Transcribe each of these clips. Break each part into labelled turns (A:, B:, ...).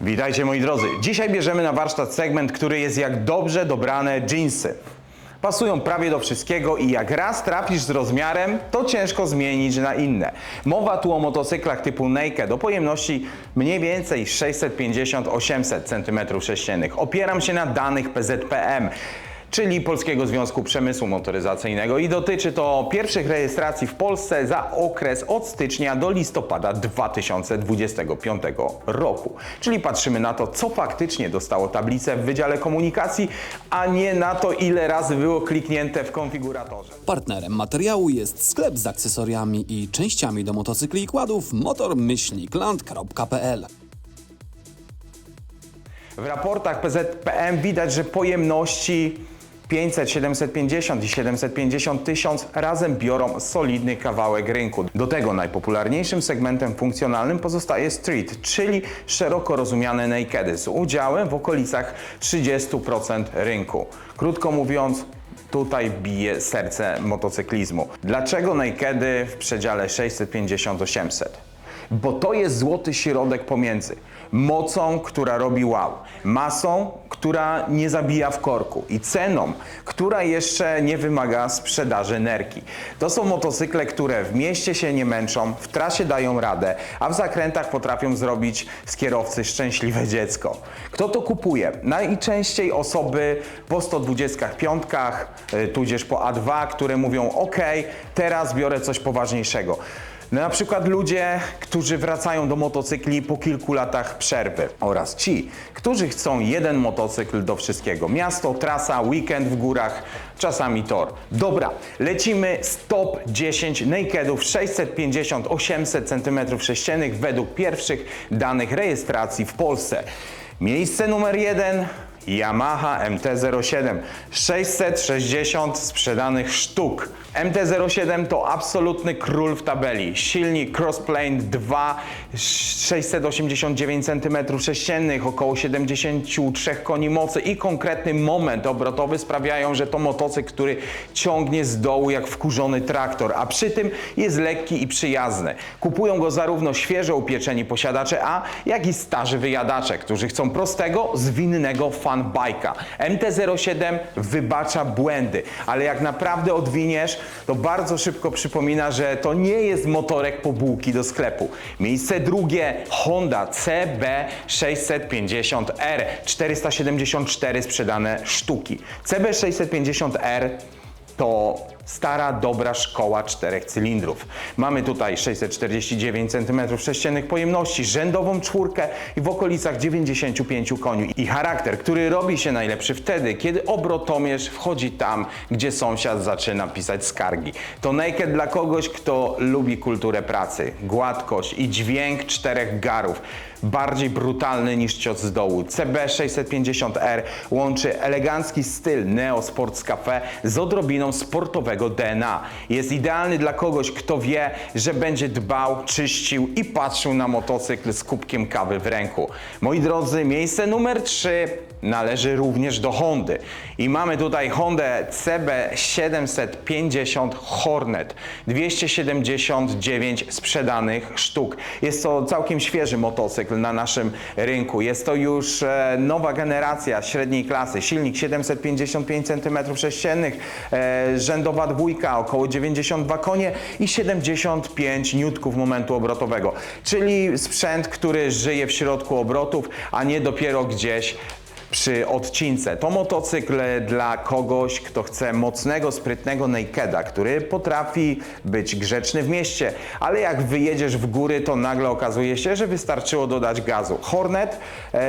A: Witajcie moi drodzy. Dzisiaj bierzemy na warsztat segment, który jest jak dobrze dobrane dżinsy. Pasują prawie do wszystkiego i jak raz trafisz z rozmiarem, to ciężko zmienić na inne. Mowa tu o motocyklach typu Naked o pojemności mniej więcej 650-800 cm3. Opieram się na danych PZPM, czyli Polskiego Związku Przemysłu Motoryzacyjnego, i dotyczy to pierwszych rejestracji w Polsce za okres od stycznia do listopada 2025 roku. Czyli patrzymy na to, co faktycznie dostało tablicę w Wydziale Komunikacji, a nie na to, ile razy było kliknięte w konfiguratorze.
B: Partnerem materiału jest sklep z akcesoriami i częściami do motocykli i kładów motor-land.pl.
A: W raportach PZPM widać, że pojemności 500, 750 i 750 tysiąc razem biorą solidny kawałek rynku. Do tego najpopularniejszym segmentem funkcjonalnym pozostaje street, czyli szeroko rozumiane nakedy z udziałem w okolicach 30% rynku. Krótko mówiąc, tutaj bije serce motocyklizmu. Dlaczego nakedy w przedziale 650-800? Bo to jest złoty środek pomiędzy mocą, która robi wow, masą, która nie zabija w korku, i ceną, która jeszcze nie wymaga sprzedaży nerki. To są motocykle, które w mieście się nie męczą, w trasie dają radę, a w zakrętach potrafią zrobić z kierowcy szczęśliwe dziecko. Kto to kupuje? Najczęściej osoby po 125, tudzież po A2, które mówią: OK, teraz biorę coś poważniejszego. Na przykład ludzie, którzy wracają do motocykli po kilku latach przerwy, oraz ci, którzy chcą jeden motocykl do wszystkiego. Miasto, trasa, weekend w górach, czasami tor. Dobra, lecimy z top 10 nakedów 650-800 cm3 według pierwszych danych rejestracji w Polsce. Miejsce numer 1. Yamaha MT-07, 660 sprzedanych sztuk. MT-07 to absolutny król w tabeli. Silnik Crossplane 2, 689 cm3, około 73 koni mocy i konkretny moment obrotowy sprawiają, że to motocykl, który ciągnie z dołu jak wkurzony traktor, a przy tym jest lekki i przyjazny. Kupują go zarówno świeżo upieczeni posiadacze, jak i starzy wyjadacze, którzy chcą prostego, zwinnego fanbike'a. MT-07 wybacza błędy, ale jak naprawdę odwiniesz, to bardzo szybko przypomina, że to nie jest motorek po bułki do sklepu. Miejsce drugie. Honda CB650R, 474 sprzedane sztuki. CB650R to stara, dobra szkoła 4 cylindrów. Mamy tutaj 649 cm3 pojemności, rzędową czwórkę i w okolicach 95 koni. I charakter, który robi się najlepszy wtedy, kiedy obrotomierz wchodzi tam, gdzie sąsiad zaczyna pisać skargi. To naked dla kogoś, kto lubi kulturę pracy, gładkość i dźwięk 4 garów. Bardziej brutalny niż cios z dołu. CB650R łączy elegancki styl Neo Sports Cafe z odrobiną sportowego DNA. Jest idealny dla kogoś, kto wie, że będzie dbał, czyścił i patrzył na motocykl z kubkiem kawy w ręku. Moi drodzy, miejsce numer 3 należy również do Hondy. I mamy tutaj Hondę CB750 Hornet, 279 sprzedanych sztuk. Jest to całkiem świeży motocykl na naszym rynku. Jest to już nowa generacja średniej klasy. Silnik 755 cm3, rzędowa dwójka, około 92 konie i 75 niutków momentu obrotowego. Czyli sprzęt, który żyje w środku obrotów, a nie dopiero gdzieś przy odcince. To motocykl dla kogoś, kto chce mocnego, sprytnego nakeda, który potrafi być grzeczny w mieście, ale jak wyjedziesz w góry, to nagle okazuje się, że wystarczyło dodać gazu. Hornet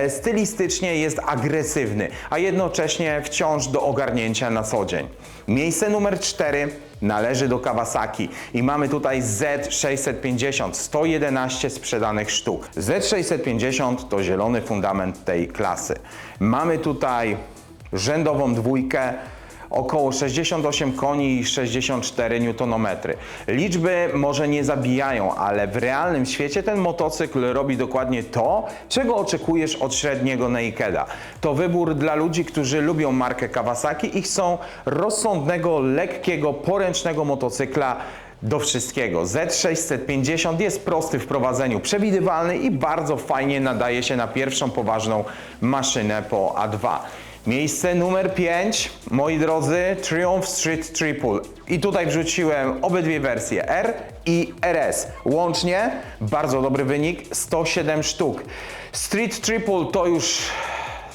A: stylistycznie jest agresywny, a jednocześnie wciąż do ogarnięcia na co dzień. Miejsce numer 4 należy do Kawasaki i mamy tutaj Z650, 111 sprzedanych sztuk. Z650 to zielony fundament tej klasy. Mamy tutaj rzędową dwójkę, około 68 koni i 64 Nm. Liczby może nie zabijają, ale w realnym świecie ten motocykl robi dokładnie to, czego oczekujesz od średniego nakeda. To wybór dla ludzi, którzy lubią markę Kawasaki i chcą rozsądnego, lekkiego, poręcznego motocykla do wszystkiego. Z650 jest prosty w prowadzeniu, przewidywalny i bardzo fajnie nadaje się na pierwszą poważną maszynę po A2. Miejsce numer 5, moi drodzy, Triumph Street Triple. I tutaj wrzuciłem obydwie wersje R i RS. Łącznie bardzo dobry wynik, 107 sztuk. Street Triple to już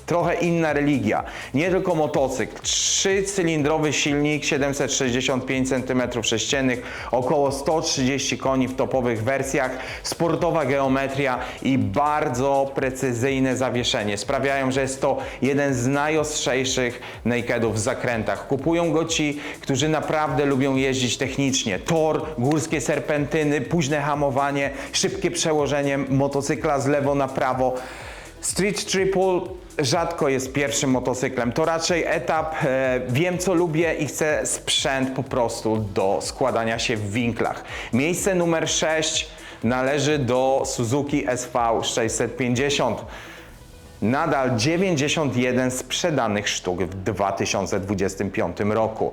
A: trochę inna religia. Nie tylko motocykl. 3-cylindrowy silnik, 765 cm3, około 130 koni w topowych wersjach, sportowa geometria i bardzo precyzyjne zawieszenie. Sprawiają, że jest to jeden z najostrzejszych nakedów w zakrętach. Kupują go ci, którzy naprawdę lubią jeździć technicznie. Tor, górskie serpentyny, późne hamowanie, szybkie przełożenie motocykla z lewo na prawo. Street Triple rzadko jest pierwszym motocyklem, to raczej etap wiem co lubię i chcę sprzęt po prostu do składania się w winklach. Miejsce numer 6 należy do Suzuki SV650. Nadal 91 sprzedanych sztuk w 2025 roku.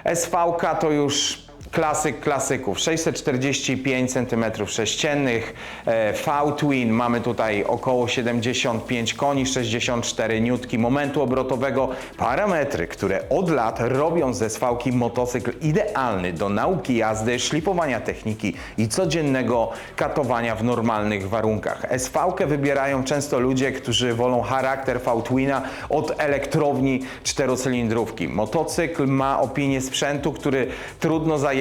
A: SV-ka to już klasyk klasyków, 645 cm3, V-Twin, mamy tutaj około 75 koni, 64 N momentu obrotowego, parametry, które od lat robią ze SV-ki motocykl idealny do nauki jazdy, szlifowania techniki i codziennego katowania w normalnych warunkach. SV-kę wybierają często ludzie, którzy wolą charakter V-Twina od elektrowni czterocylindrówki. Motocykl ma opinię sprzętu, który trudno zajechać,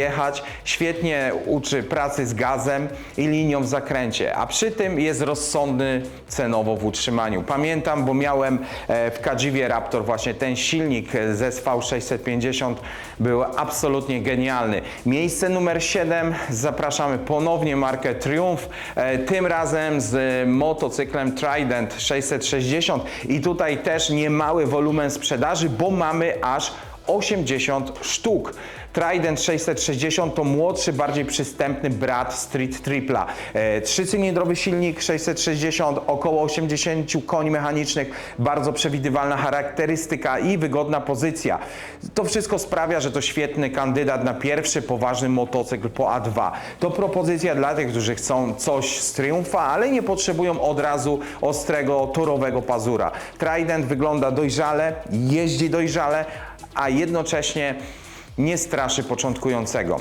A: świetnie uczy pracy z gazem i linią w zakręcie, a przy tym jest rozsądny cenowo w utrzymaniu. Pamiętam, bo miałem w Kadziwie Raptor właśnie ten silnik z SV650, był absolutnie genialny. Miejsce numer 7, zapraszamy ponownie markę Triumph, tym razem z motocyklem Trident 660 i tutaj też niemały wolumen sprzedaży, bo mamy aż 80 sztuk. Trident 660 to młodszy, bardziej przystępny brat Street Tripla. 3-cylindrowy silnik 660, około 80 koni mechanicznych, bardzo przewidywalna charakterystyka i wygodna pozycja. To wszystko sprawia, że to świetny kandydat na pierwszy poważny motocykl po A2. To propozycja dla tych, którzy chcą coś z Triumpha, ale nie potrzebują od razu ostrego, torowego pazura. Trident wygląda dojrzale, jeździ dojrzale, a jednocześnie nie straszy początkującego.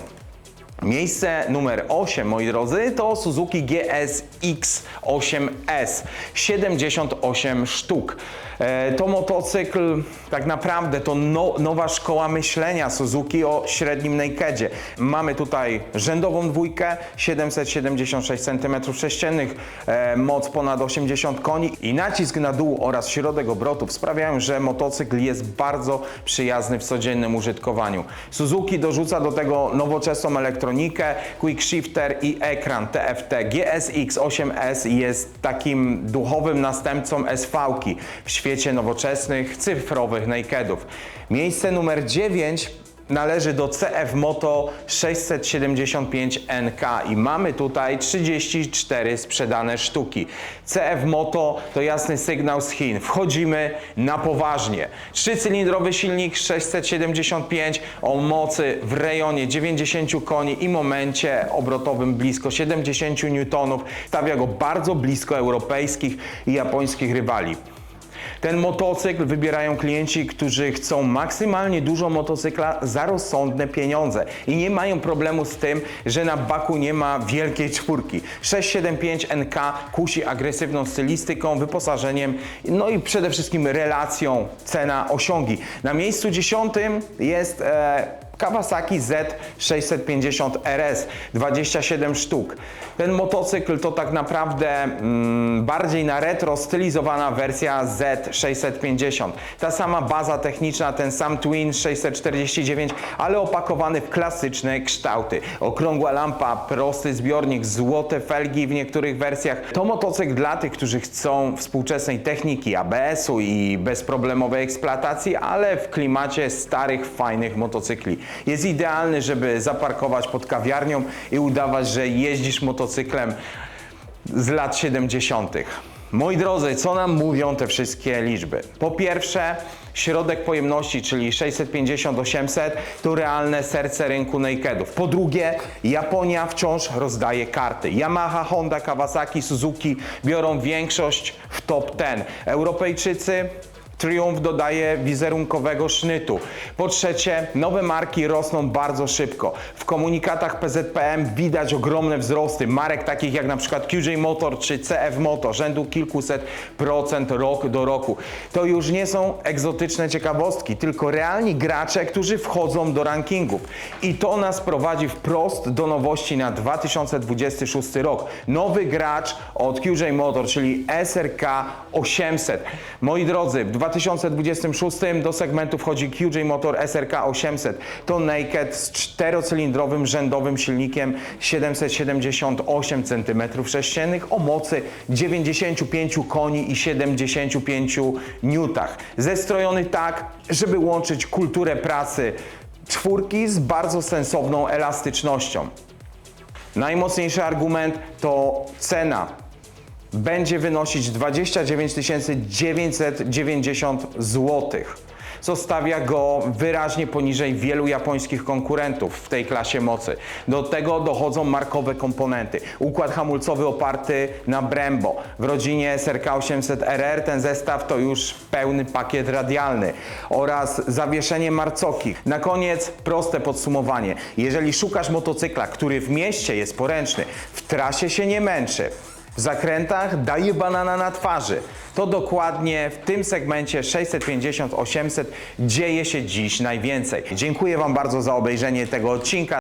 A: Miejsce numer 8, moi drodzy, to Suzuki GSX-8S, 78 sztuk. To motocykl, tak naprawdę to nowa szkoła myślenia Suzuki o średnim nakedzie. Mamy tutaj rzędową dwójkę, 776 cm3, moc ponad 80 koni i nacisk na dół oraz środek obrotów sprawiają, że motocykl jest bardzo przyjazny w codziennym użytkowaniu. Suzuki dorzuca do tego nowoczesną elektronikę, quick shifter i ekran TFT. GSX-8S jest takim duchowym następcą SV-ki w świecie nowoczesnych, cyfrowych nakedów. Miejsce numer 9 należy do CF Moto 675 NK i mamy tutaj 34 sprzedane sztuki. CF Moto to jasny sygnał z Chin. Wchodzimy na poważnie. 3-cylindrowy silnik 675 o mocy w rejonie 90 koni i momencie obrotowym blisko 70 N. Stawia go bardzo blisko europejskich i japońskich rywali. Ten motocykl wybierają klienci, którzy chcą maksymalnie dużo motocykla za rozsądne pieniądze i nie mają problemu z tym, że na baku nie ma wielkiej czwórki. 675 NK kusi agresywną stylistyką, wyposażeniem, no i przede wszystkim relacją cena-osiągi. Na miejscu 10 jest Kawasaki Z650 RS, 27 sztuk. Ten motocykl to tak naprawdę bardziej na retro stylizowana wersja Z650. Ta sama baza techniczna, ten sam Twin 649, ale opakowany w klasyczne kształty. Okrągła lampa, prosty zbiornik, złote felgi w niektórych wersjach. To motocykl dla tych, którzy chcą współczesnej techniki, ABS-u i bezproblemowej eksploatacji, ale w klimacie starych, fajnych motocykli. Jest idealny, żeby zaparkować pod kawiarnią i udawać, że jeździsz motocyklem z lat 70. Moi drodzy, co nam mówią te wszystkie liczby? Po pierwsze, środek pojemności, czyli 650-800, to realne serce rynku nakedów. Po drugie, Japonia wciąż rozdaje karty. Yamaha, Honda, Kawasaki, Suzuki biorą większość w top 10. Europejczycy Triumph dodaje wizerunkowego sznytu. Po trzecie, nowe marki rosną bardzo szybko. W komunikatach PZPM widać ogromne wzrosty marek takich jak na przykład QJ Motor czy CF Moto, rzędu kilkuset procent rok do roku. To już nie są egzotyczne ciekawostki, tylko realni gracze, którzy wchodzą do rankingów. I to nas prowadzi wprost do nowości na 2026 rok. Nowy gracz od QJ Motor, czyli SRK 800. Moi drodzy, w 2026 do segmentu wchodzi QJ Motor SRK 800. To naked z 4-cylindrowym rzędowym silnikiem 778 cm3 o mocy 95 koni i 75 newtach. Zestrojony tak, żeby łączyć kulturę pracy czwórki z bardzo sensowną elastycznością. Najmocniejszy argument to cena. Będzie wynosić 29 990 zł, co stawia go wyraźnie poniżej wielu japońskich konkurentów w tej klasie mocy. Do tego dochodzą markowe komponenty. Układ hamulcowy oparty na Brembo. W rodzinie SRK 800 RR ten zestaw to już pełny pakiet radialny oraz zawieszenie marcoki. Na koniec proste podsumowanie. Jeżeli szukasz motocykla, który w mieście jest poręczny, w trasie się nie męczy, w zakrętach daje banana na twarzy, to dokładnie w tym segmencie 650-800 dzieje się dziś najwięcej. Dziękuję Wam bardzo za obejrzenie tego odcinka.